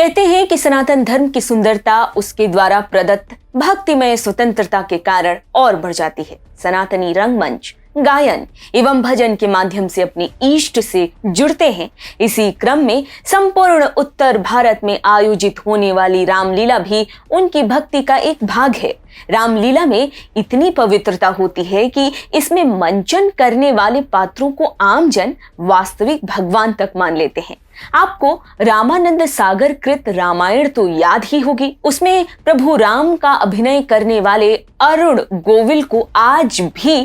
कहते हैं कि सनातन धर्म की सुंदरता उसके द्वारा प्रदत्त भक्तिमय स्वतंत्रता के कारण और बढ़ जाती है। सनातनी रंगमंच, गायन एवं भजन के माध्यम से अपने इष्ट से जुड़ते हैं। इसी क्रम में संपूर्ण उत्तर भारत में आयोजित होने वाली रामलीला भी उनकी भक्ति का एक भाग है। रामलीला में इतनी पवित्रता होती है कि इसमें मंचन करने वाले पात्रों को आमजन वास्तविक भगवान तक मान लेते हैं। आपको रामानंद सागर कृत रामायण तो याद ही होगी। उसमें प्रभु राम का अभिनय करने वाले अरुण गोविल को आज भी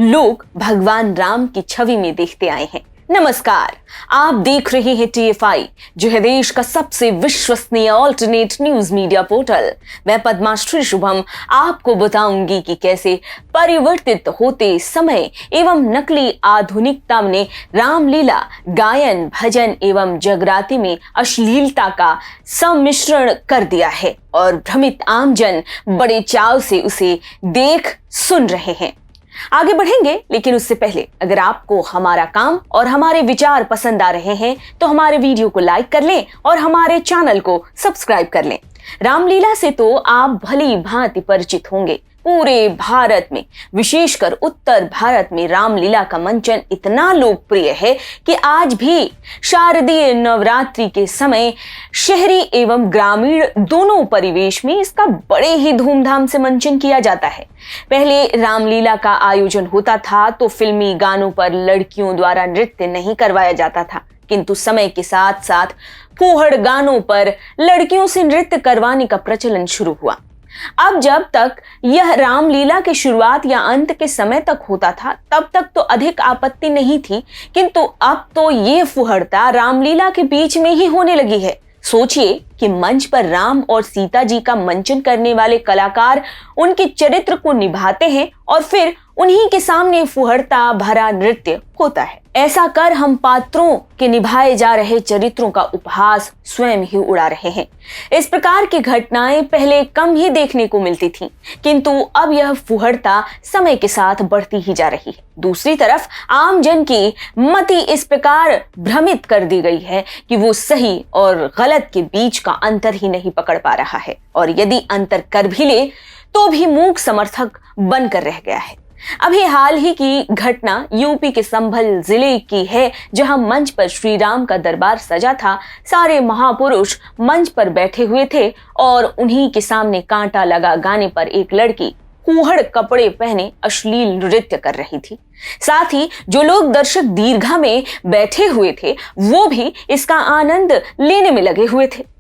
लोग भगवान राम की छवि में देखते आए हैं। नमस्कार, आप देख रहे हैं TFI, जो है देश का सबसे विश्वसनीय ऑल्टरनेट न्यूज मीडिया पोर्टल। मैं पद्माश्री शुभम आपको बताऊंगी कि कैसे परिवर्तित होते समय एवं नकली आधुनिकता ने रामलीला, गायन, भजन एवं जगराते में अश्लीलता का सम्मिश्रण कर दिया है और भ्रमित आमजन बड़े चाव से उसे देख सुन रहे हैं। आगे बढ़ेंगे, लेकिन उससे पहले अगर आपको हमारा काम और हमारे विचार पसंद आ रहे हैं तो हमारे वीडियो को लाइक कर लें और हमारे चैनल को सब्सक्राइब कर लें। रामलीला से तो आप भली भांति परिचित होंगे। पूरे भारत में, विशेषकर उत्तर भारत में रामलीला का मंचन इतना लोकप्रिय है कि आज भी शारदीय नवरात्रि के समय शहरी एवं ग्रामीण दोनों परिवेश में इसका बड़े ही धूमधाम से मंचन किया जाता है। पहले रामलीला का आयोजन होता था तो फिल्मी गानों पर लड़कियों द्वारा नृत्य नहीं करवाया जाता था, किंतु समय के साथ साथ फूहड़ गानों पर लड़कियों से नृत्य करवाने का प्रचलन शुरू हुआ। अब जब तक यह रामलीला के शुरुआत या अंत के समय तक होता था तब तक तो अधिक आपत्ति नहीं थी, किंतु अब तो ये फुहड़ता रामलीला के बीच में ही होने लगी है। सोचिए कि मंच पर राम और सीता जी का मंचन करने वाले कलाकार उनके चरित्र को निभाते हैं और फिर उन्हीं के सामने फुहड़ता भरा नृत्य होता है। ऐसा कर हम पात्रों के निभाए जा रहे चरित्रों का उपहास स्वयं ही उड़ा रहे हैं। इस प्रकार की घटनाएं पहले कम ही देखने को मिलती थीं, किंतु अब यह फुहड़ता समय के साथ बढ़ती ही जा रही है। दूसरी तरफ आमजन की मति इस प्रकार भ्रमित कर दी गई है कि वो सही और गलत के बीच का अंतर ही नहीं पकड़ पा रहा है, और यदि अंतर कर भी ले तो भी मूक समर्थक बनकर रह गया है। अभी हाल ही की घटना यूपी के संभल जिले की है, जहां मंच पर श्री राम का दरबार सजा था। सारे महापुरुष मंच पर बैठे हुए थे और उन्हीं के सामने कांटा लगा गाने पर एक लड़की फूहड़ कपड़े पहने अश्लील नृत्य कर रही थी। साथ ही जो लोग दर्शक दीर्घा में बैठे हुए थे वो भी इसका आनंद लेने में लगे हुए थे।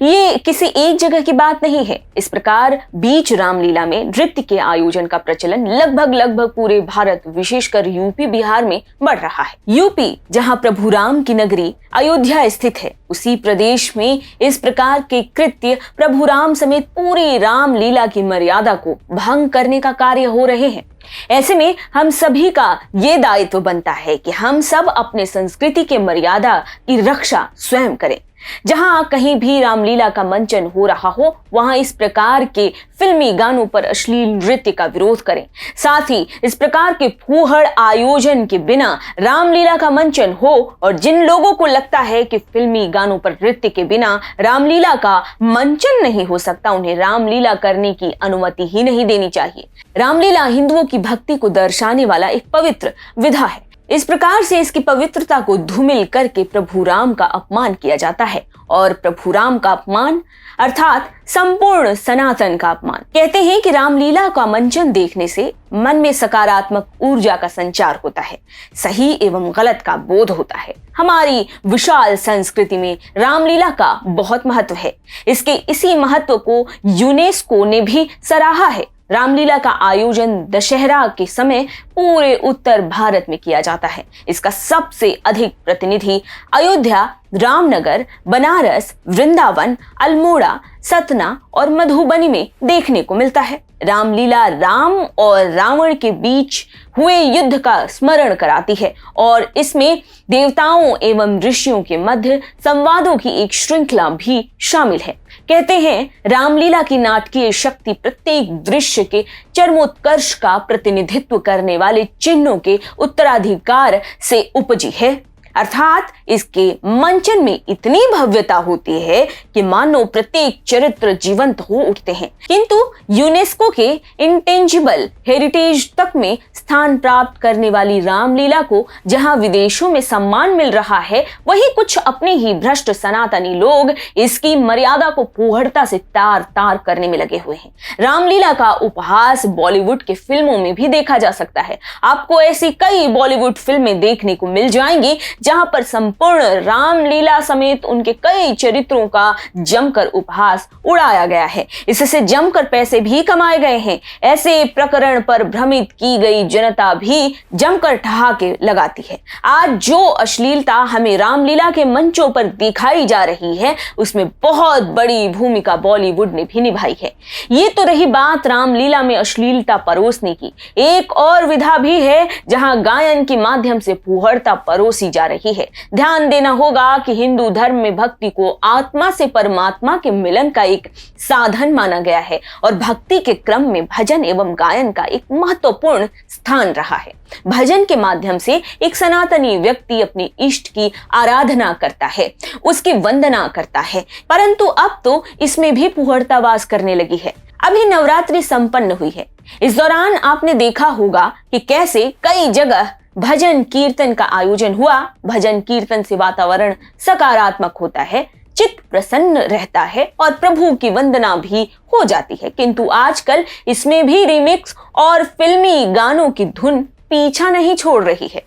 ये किसी एक जगह की बात नहीं है। इस प्रकार बीच रामलीला में नृत्य के आयोजन का प्रचलन लगभग पूरे भारत, विशेषकर यूपी बिहार में बढ़ रहा है। यूपी, जहां प्रभु राम की नगरी अयोध्या स्थित है, उसी प्रदेश में इस प्रकार के कृत्य प्रभु राम समेत पूरी रामलीला की मर्यादा को भंग करने का कार्य हो रहे हैं। ऐसे में हम सभी का ये दायित्व बनता है कि हम सब अपने संस्कृति के मर्यादा की रक्षा स्वयं करें। जहां कहीं भी रामलीला का मंचन हो रहा हो वहां इस प्रकार के फिल्मी गानों पर अश्लील नृत्य का विरोध करें। साथ ही इस प्रकार के फूहड़ आयोजन के बिना रामलीला का मंचन हो, और जिन लोगों को लगता है कि फिल्मी गानों पर नृत्य के बिना रामलीला का मंचन नहीं हो सकता, उन्हें रामलीला करने की अनुमति ही नहीं देनी चाहिए। रामलीला हिंदुओं की भक्ति को दर्शाने वाला एक पवित्र विधा है। इस प्रकार से इसकी पवित्रता को धूमिल करके प्रभु राम का अपमान किया जाता है, और प्रभु राम का अपमान अर्थात संपूर्ण सनातन का अपमान। कहते हैं कि रामलीला का मंचन देखने से मन में सकारात्मक ऊर्जा का संचार होता है, सही एवं गलत का बोध होता है। हमारी विशाल संस्कृति में रामलीला का बहुत महत्व है। इसके इसी महत्व को यूनेस्को ने भी सराहा है। रामलीला का आयोजन दशहरा के समय पूरे उत्तर भारत में किया जाता है। इसका सबसे अधिक प्रतिनिधि अयोध्या, रामनगर, बनारस, वृंदावन, अल्मोड़ा, सतना और मधुबनी में देखने को मिलता है। रामलीला राम और रावण के बीच हुए युद्ध का स्मरण कराती है और इसमें देवताओं एवं ऋषियों के मध्य संवादों की एक श्रृंखला भी शामिल है। कहते हैं रामलीला की नाटकीय शक्ति प्रत्येक दृश्य के चरमोत्कर्ष का प्रतिनिधित्व करने वाले चिन्हों के उत्तराधिकार से उपजी है। अर्थात इसके मंचन में इतनी भव्यता होती है कि मानो प्रत्येक चरित्र जीवंत हो उठते हैं। किंतु यूनेस्को के इंटेंजिबल हेरिटेज तक में स्थान प्राप्त करने वाली रामलीला को जहां विदेशों में सम्मान मिल रहा है, वहीं कुछ अपने ही भ्रष्ट सनातनी लोग इसकी मर्यादा को फूहड़ता से तार तार करने में लगे हुए हैं। रामलीला का उपहास बॉलीवुड के फिल्मों में भी देखा जा सकता है। आपको ऐसी कई बॉलीवुड फिल्में देखने को मिल जाएंगी जहां पर संपूर्ण रामलीला समेत उनके कई चरित्रों का जमकर उपहास उड़ाया गया है। इससे जमकर पैसे भी कमाए गए हैं। ऐसे प्रकरण पर भ्रमित की गई जनता भी जमकर ठहाके लगाती है। आज जो अश्लीलता हमें रामलीला के मंचों पर दिखाई जा रही है, उसमें बहुत बड़ी भूमिका बॉलीवुड ने भी निभाई है। ये तो रही बात रामलीला में अश्लीलता परोसने की। एक और विधा भी है जहां गायन के माध्यम से फूहड़ता परोसी जा रही है। ध्यान देना होगा कि हिंदू धर्म में भक्ति को आत्मा से परमात्मा के मिलन का एक साधन माना गया है और भक्ति के क्रम में भजन एवं गायन का एक महत्वपूर्ण स्थान रहा है। भजन के माध्यम से एक सनातनी व्यक्ति अपने इष्ट की आराधना करता है, उसकी वंदना करता है, परंतु अब तो इसमें भी फूहड़ता वास करने लगी है। अभी नवरात्रि संपन्न हुई है। इस दौरान आपने देखा होगा कि कैसे कई जगह भजन कीर्तन का आयोजन हुआ। भजन कीर्तन से वातावरण सकारात्मक होता है, चित्त प्रसन्न रहता है और प्रभु की वंदना भी हो जाती है। किंतु आजकल इसमें भी रिमिक्स और फिल्मी गानों की धुन पीछा नहीं छोड़ रही है।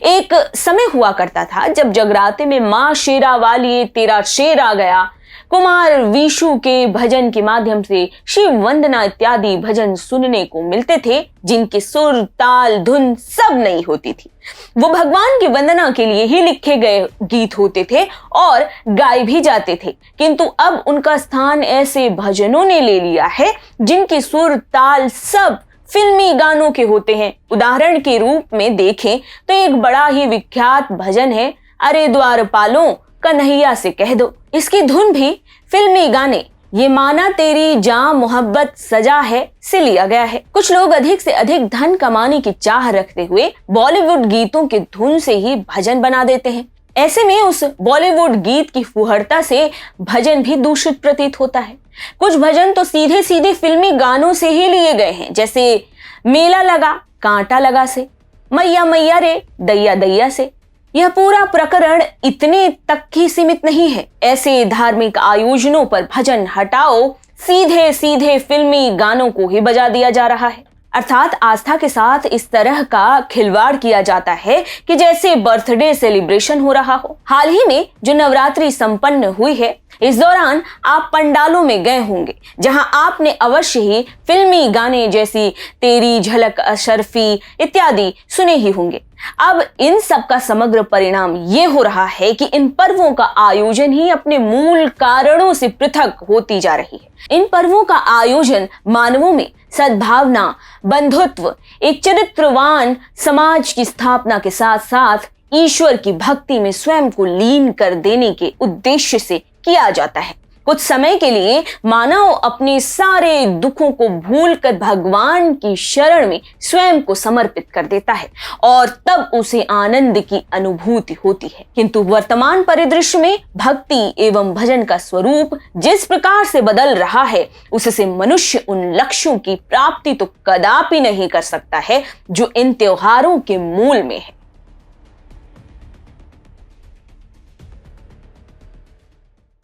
एक समय हुआ करता था जब जगराते में मां शेरा वाली तेरा शेर आ गया, कुमार विशु के भजन के माध्यम से शिव वंदना इत्यादि भजन सुनने को मिलते थे, जिनके सुर ताल धुन सब नई होती थी। वो भगवान की वंदना के लिए ही लिखे गए गीत होते थे और गाए भी जाते थे। किंतु अब उनका स्थान ऐसे भजनों ने ले लिया है जिनके सुर ताल सब फिल्मी गानों के होते हैं। उदाहरण के रूप में देखें तो एक बड़ा ही विख्यात भजन है, अरे द्वारपालों कन्हैया से कह दो। इसकी धुन भी फिल्मी गाने ये माना तेरी जां मोहब्बत सजा है से लिया गया है। कुछ लोग अधिक से अधिक धन कमाने की चाह रखते हुए बॉलीवुड गीतों की धुन से ही भजन बना देते हैं। ऐसे में उस बॉलीवुड गीत की फुहड़ता से भजन भी दूषित प्रतीत होता है। कुछ भजन तो सीधे सीधे फिल्मी गानों से ही लिए गए हैं, जैसे मेला लगा कांटा लगा से, मैया मैया रे दैया दैया से। यह पूरा प्रकरण इतने तक ही सीमित नहीं है। ऐसे धार्मिक आयोजनों पर भजन हटाओ, सीधे सीधे फिल्मी गानों को ही बजा दिया जा रहा है। अर्थात आस्था के साथ इस तरह का खिलवाड़ किया जाता है कि जैसे बर्थडे सेलिब्रेशन हो रहा हो। हाल ही में जो नवरात्रि संपन्न हुई है, इस दौरान आप पंडालों में गए होंगे जहां आपने अवश्य ही फिल्मी गाने जैसी तेरी झलक अशरफी इत्यादि सुने ही होंगे। अब इन सब का समग्र परिणाम ये हो रहा है कि इन पर्वों का आयोजन ही अपने मूल कारणों से पृथक होती जा रही है। इन पर्वों का आयोजन मानवों में सद्भावना, बंधुत्व, एक चरित्रवान समाज की स्थापना के साथ साथ ईश्वर की भक्ति में स्वयं को लीन कर देने के उद्देश्य से किया जाता है। कुछ समय के लिए मानव अपने सारे दुखों को भूलकर भगवान की शरण में स्वयं को समर्पित कर देता है और तब उसे आनंद की अनुभूति होती है। किंतु वर्तमान परिदृश्य में भक्ति एवं भजन का स्वरूप जिस प्रकार से बदल रहा है, उससे मनुष्य उन लक्ष्यों की प्राप्ति तो कदापि नहीं कर सकता है जो इन त्योहारों के मूल में है।